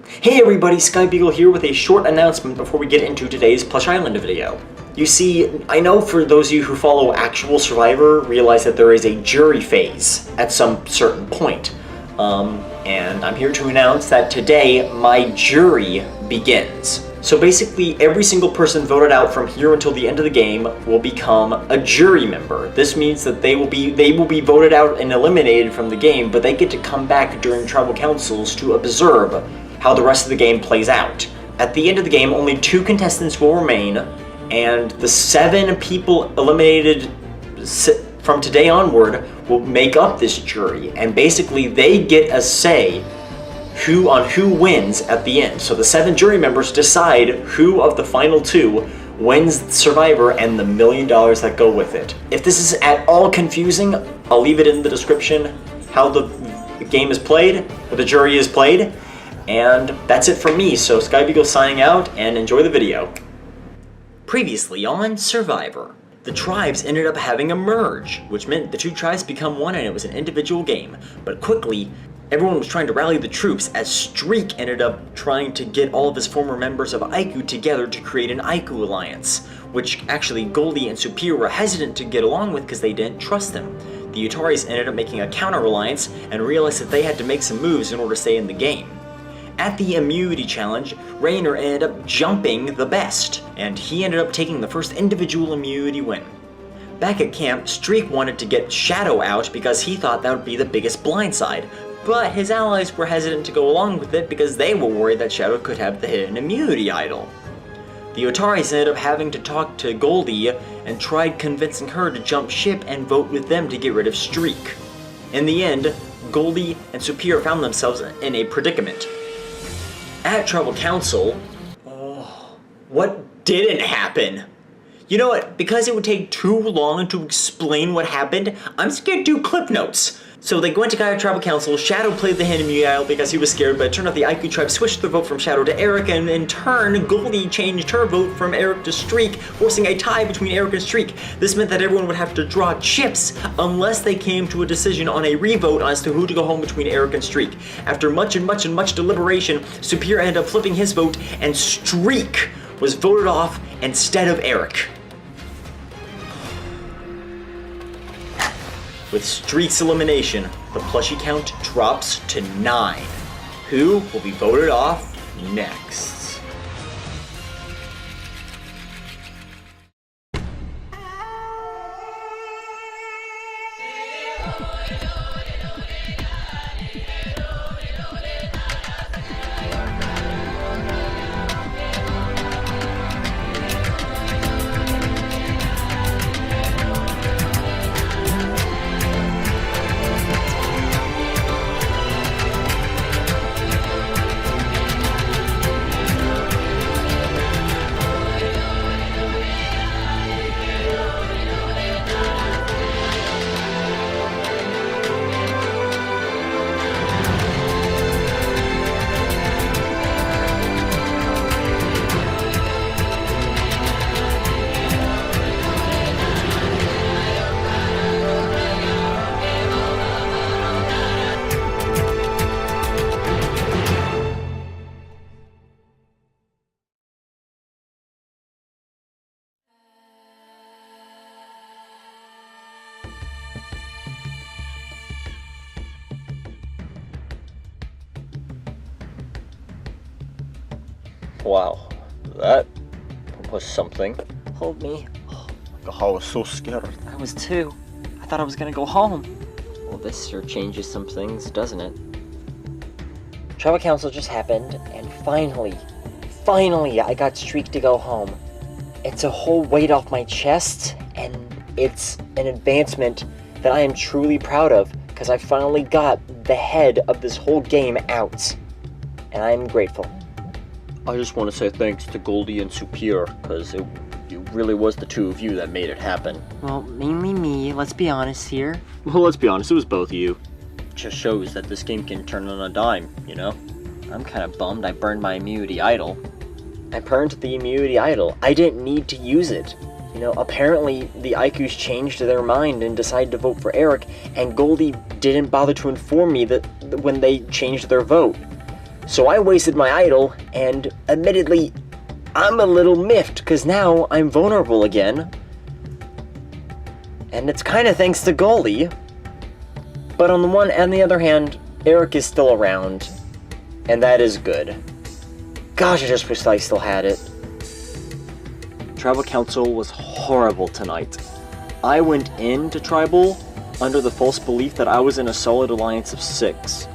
Hey everybody, SkyBeagle here with a short announcement before we get into today's Plush Island video. You see, I know for those of you who follow actual Survivor realize that there is a jury phase at some certain point. And I'm here to announce that today my jury begins. So basically every single person voted out from here until the end of the game will become a jury member. This means that they will be voted out and eliminated from the game, but they get to come back during tribal councils to observe how the rest of the game plays out. At the end of the game, only 2 contestants will remain, and the 7 people eliminated from today onward will make up this jury, and basically they get a say on who wins at the end. So the 7 jury members decide who of the final 2 wins Survivor and the $1 million that go with it. If this is at all confusing, I'll leave it in the description how the game is played, or the jury is played. And that's it from me, so SkyBeagle signing out, and enjoy the video. Previously on Survivor, the tribes ended up having a merge, which meant the 2 tribes become one and it was an individual game. But quickly, everyone was trying to rally the troops as Streak ended up trying to get all of his former members of IQ together to create an IQ alliance, which actually Goldie and Superior were hesitant to get along with because they didn't trust them. The Utaris ended up making a counter-alliance and realized that they had to make some moves in order to stay in the game. At the immunity challenge, Rainer ended up jumping the best, and he ended up taking the first individual immunity win. Back at camp, Streak wanted to get Shadow out because he thought that would be the biggest blindside, but his allies were hesitant to go along with it because they were worried that Shadow could have the hidden immunity idol. The Otaris ended up having to talk to Goldie and tried convincing her to jump ship and vote with them to get rid of Streak. In the end, Goldie and Superior found themselves in a predicament. At Tribal Council, what didn't happen? You know what, because it would take too long to explain what happened, I'm just gonna do clip notes. So they went to Tribal Council, Shadow played the hand immunity idol because he was scared, but it turned out the IQ tribe switched their vote from Shadow to Eric, and in turn, Goldie changed her vote from Eric to Streak, forcing a tie between Eric and Streak. This meant that everyone would have to draw chips unless they came to a decision on a revote as to who to go home between Eric and Streak. After much deliberation, Superior ended up flipping his vote, and Streak was voted off instead of Eric. With Streak's elimination, the plushie count drops to 9. Who will be voted off next? Wow, that was something. Hold me. I was so scared. I was too. I thought I was gonna go home. Well, this sure changes some things, doesn't it? Tribal Council just happened, and finally, I got Streak to go home. It's a whole weight off my chest, and it's an advancement that I am truly proud of, because I finally got the head of this whole game out. And I'm grateful. I just want to say thanks to Goldie and Superior, because it really was the 2 of you that made it happen. Well, mainly me, let's be honest here. Well, let's be honest, it was both of you. Just shows that this game can turn on a dime, you know? I'm kind of bummed I burned my immunity idol. I burned the immunity idol. I didn't need to use it. You know, apparently the IQs changed their mind and decided to vote for Eric, and Goldie didn't bother to inform me that when they changed their vote. So I wasted my idol, and admittedly, I'm a little miffed, because now I'm vulnerable again. And it's kind of thanks to Goldie. But on the one and the other hand, Eric is still around, and that is good. Gosh, I just wish I still had it. Tribal Council was horrible tonight. I went into Tribal under the false belief that I was in a solid alliance of 6.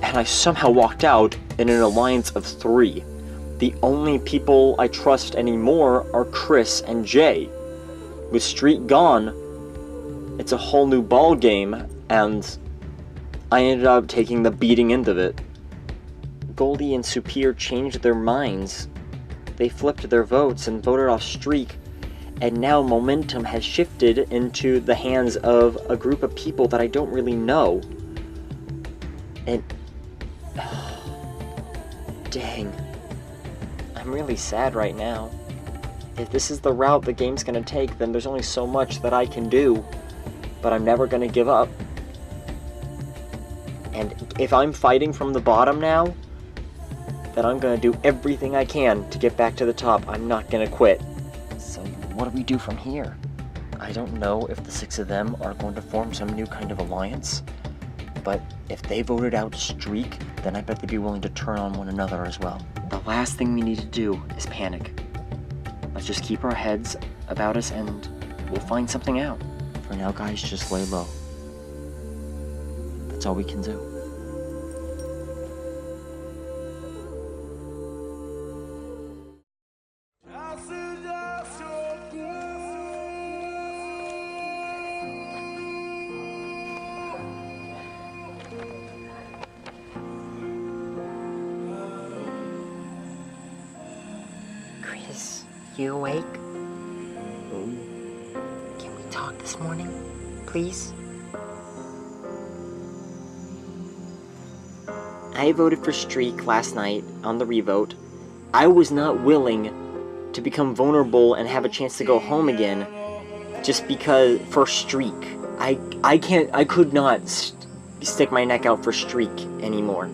And I somehow walked out in an alliance of 3. The only people I trust anymore are Chris and Jay. With Streak gone, it's a whole new ball game, and I ended up taking the beating end of it. Goldie and Superior changed their minds. They flipped their votes and voted off Streak, and now momentum has shifted into the hands of a group of people that I don't really know. And dang, I'm really sad right now. If this is the route the game's gonna take, then there's only so much that I can do, but I'm never gonna give up. And if I'm fighting from the bottom now, then I'm gonna do everything I can to get back to the top. I'm not gonna quit. So what do we do from here? I don't know if the 6 of them are going to form some new kind of alliance, but if they voted out Streak, then I bet they'd be willing to turn on one another as well. The last thing we need to do is panic. Let's just keep our heads about us and we'll find something out. For now, guys, just lay low. That's all we can do. Chris, you awake? Can we talk this morning, please? I voted for Streak last night on the revote. I was not willing to become vulnerable and have a chance to go home again just because for Streak. I could not stick my neck out for Streak anymore.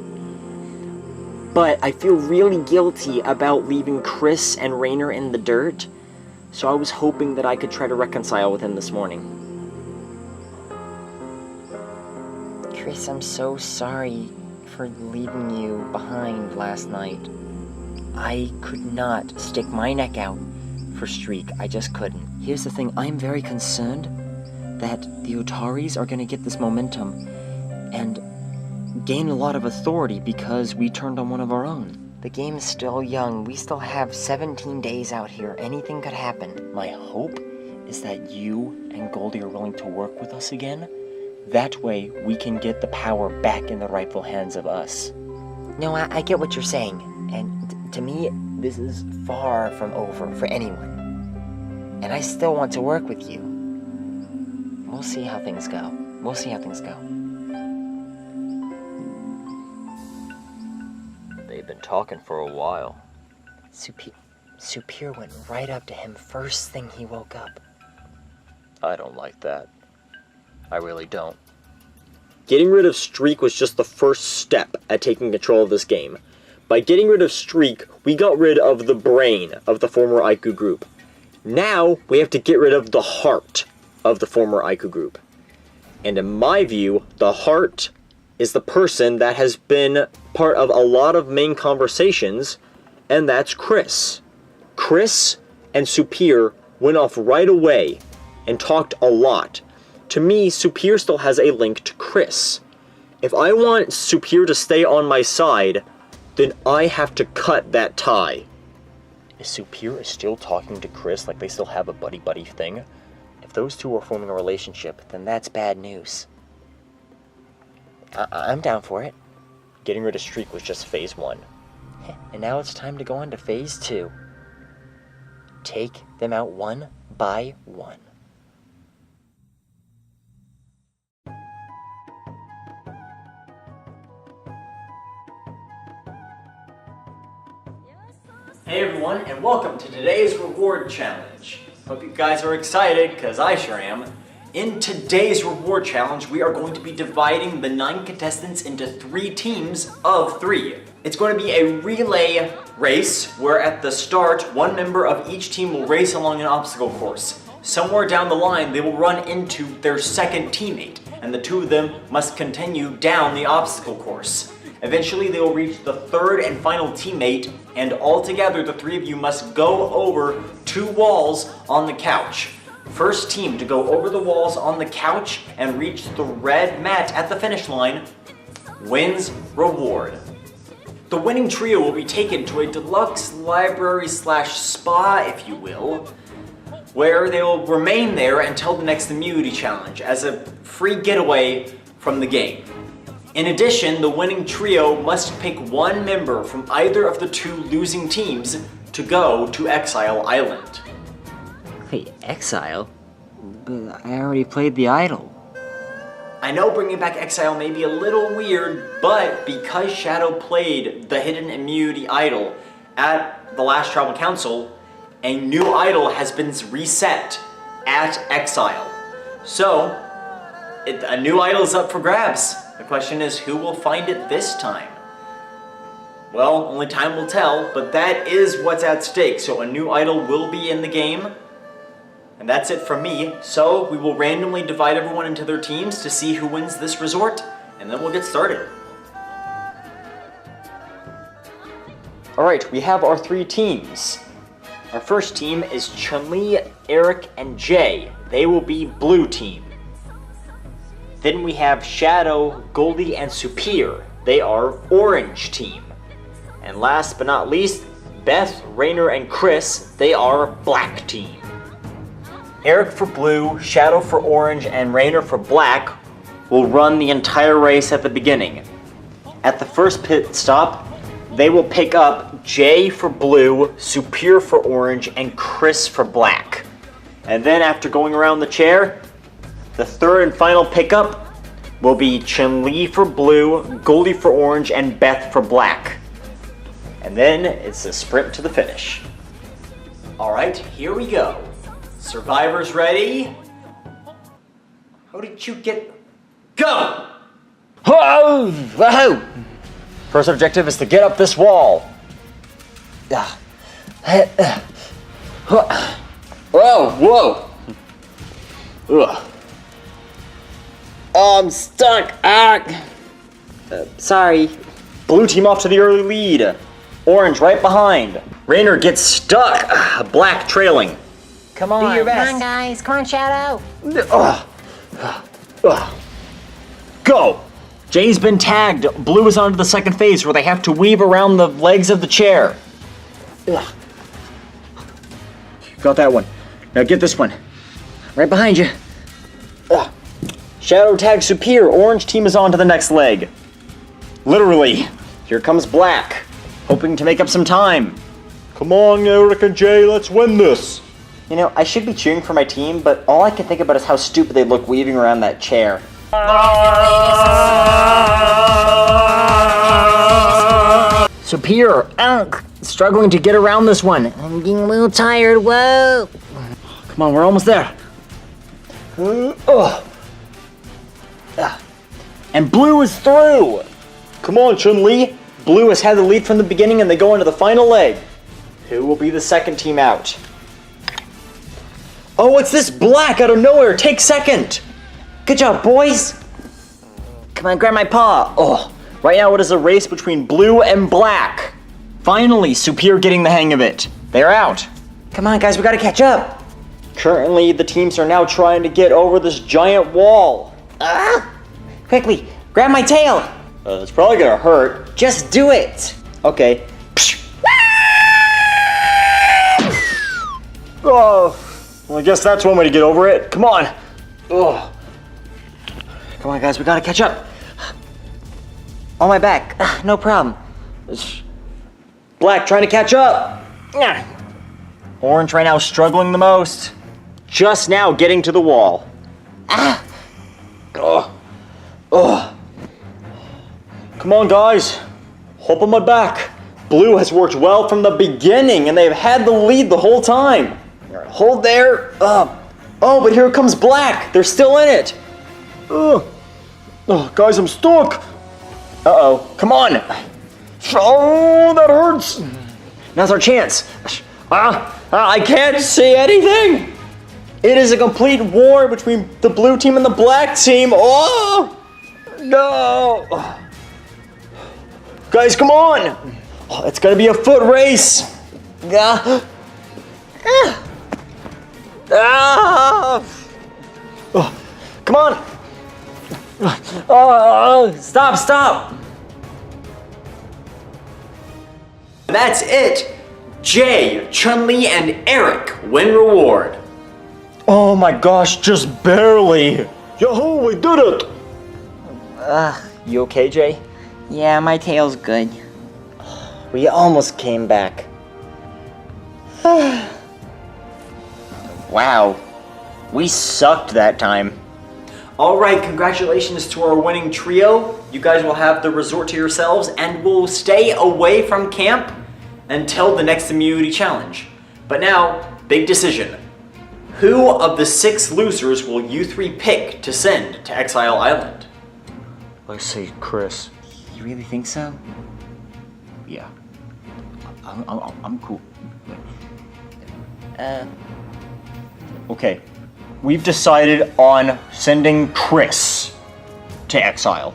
But I feel really guilty about leaving Chris and Rainer in the dirt, so I was hoping that I could try to reconcile with him this morning. Chris, I'm so sorry for leaving you behind last night. I could not stick my neck out for Streak. I just couldn't. Here's the thing, I'm very concerned that the Otaris are going to get this momentum and gain a lot of authority because we turned on one of our own. The game is still young. We still have 17 days out here. Anything could happen. My hope is that you and Goldie are willing to work with us again. That way, we can get the power back in the rightful hands of us. No, I get what you're saying. And to me, this is far from over for anyone. And I still want to work with you. We'll see how things go. We'll see how things go. They've been talking for a while. Superior went right up to him first thing he woke up. I don't like that. I really don't. Getting rid of Streak was just the first step at taking control of this game. By getting rid of Streak, we got rid of the brain of the former Aiku group. Now, we have to get rid of the heart of the former Aiku group. And in my view, the heart is the person that has been part of a lot of main conversations, and that's Chris. Chris and Superior went off right away and talked a lot. To me, Superior still has a link to Chris. If I want Superior to stay on my side, then I have to cut that tie. Is Superior still talking to Chris like they still have a buddy-buddy thing? If those two are forming a relationship, then that's bad news. I'm down for it. Getting rid of Streak was just phase 1. And now it's time to go on to phase 2. Take them out one by one. Hey everyone, and welcome to today's reward challenge. Hope you guys are excited, because I sure am. In today's reward challenge, we are going to be dividing the 9 contestants into 3 teams of 3. It's going to be a relay race where at the start, one member of each team will race along an obstacle course. Somewhere down the line, they will run into their second teammate, and the 2 of them must continue down the obstacle course. Eventually, they will reach the 3rd and final teammate, and altogether, the 3 of you must go over 2 walls on the couch. First team to go over the walls on the couch and reach the red mat at the finish line wins reward. The winning trio will be taken to a deluxe library / spa, if you will, where they will remain there until the next immunity challenge as a free getaway from the game. In addition, the winning trio must pick one member from either of the 2 losing teams to go to Exile Island. Wait, Exile? But I already played the idol. I know bringing back Exile may be a little weird, but because Shadow played the Hidden Immunity idol at the last Tribal Council, a new idol has been reset at Exile. So, a new idol is up for grabs. The question is, who will find it this time? Well, only time will tell, but that is what's at stake. So a new idol will be in the game. And that's it from me. So we will randomly divide everyone into their teams to see who wins this resort, and then we'll get started. Alright, we have our 3 teams. Our first team is Chun-Li, Eric, and Jay. They will be blue team. Then we have Shadow, Goldie, and Superior. They are orange team. And last but not least, Beth, Rainer, and Chris. They are black team. Eric for blue, Shadow for orange, and Rainer for black will run the entire race at the beginning. At the first pit stop, they will pick up Jay for blue, Superior for orange, and Chris for black. And then after going around the chair, the third and final pickup will be Chun-Li for blue, Goldie for orange, and Beth for black. And then it's a sprint to the finish. Alright, here we go. Survivors ready? How did you get... Go! Whoa! First objective is to get up this wall. Whoa! Ugh. Oh, I'm stuck! Sorry. Blue team off to the early lead. Orange right behind. Rainer gets stuck. Black trailing. Come on. Do your best. Come on, guys. Come on, Shadow. Go! Jay's been tagged. Blue is onto the second phase where they have to weave around the legs of the chair. Got that one. Now get this one. Right behind you. Shadow tag Superior. Orange team is on to the next leg. Literally. Here comes Black, hoping to make up some time. Come on, Eric and Jay, let's win this. You know, I should be cheering for my team, but all I can think about is how stupid they look weaving around that chair. Superior, struggling to get around this one. I'm getting a little tired, whoa. Come on, we're almost there. And Blue is through. Come on, Chun-Li. Blue has had the lead from the beginning and they go into the final leg. Who will be the second team out? Oh, it's this Black out of nowhere. Take second. Good job, boys. Come on, grab my paw. Oh, right now it is a race between Blue and Black. Finally, Superior getting the hang of it. They're out. Come on, guys, we gotta catch up. Currently, the teams are now trying to get over this giant wall. Quickly, grab my tail. It's probably gonna hurt. Just do it. Okay. Oh, well, I guess that's one way to get over it. Come on. Oh. Come on, guys, we gotta catch up. On my back, no problem. Black trying to catch up. Orange right now struggling the most. Just now getting to the wall. Come on, guys. Hop on my back. Blue has worked well from the beginning, and they've had the lead the whole time. All right, hold there. Oh, but here comes Black! They're still in it! Oh, guys, I'm stuck! Uh-oh, come on! Oh, that hurts! Now's our chance! I can't see anything! It is a complete war between the blue team and the black team! Oh! No! Guys, come on! Oh, it's gonna be a foot race! Oh, come on! Stop! That's it! Jay, Chun-Li, and Eric win reward. Oh my gosh, just barely! Yahoo, we did it! You okay, Jay? Yeah, my tail's good. We almost came back. Wow. We sucked that time. Alright, congratulations to our winning trio. You guys will have the resort to yourselves and will stay away from camp until the next immunity challenge. But now, big decision. Who of the 6 losers will you 3 pick to send to Exile Island? I say Chris. You really think so? Yeah. I'm cool. Okay. We've decided on sending Chris to Exile.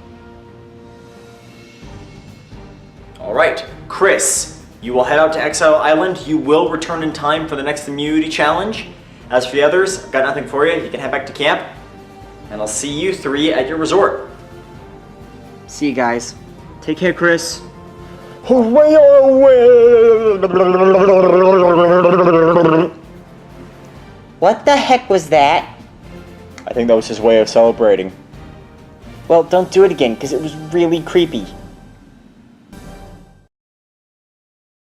Alright, Chris, you will head out to Exile Island. You will return in time for the next immunity challenge. As for the others, I've got nothing for you. You can head back to camp. And I'll see you 3 at your resort. See you guys. Take care, Chris. What the heck was that? I think that was his way of celebrating. Well, don't do it again, because it was really creepy.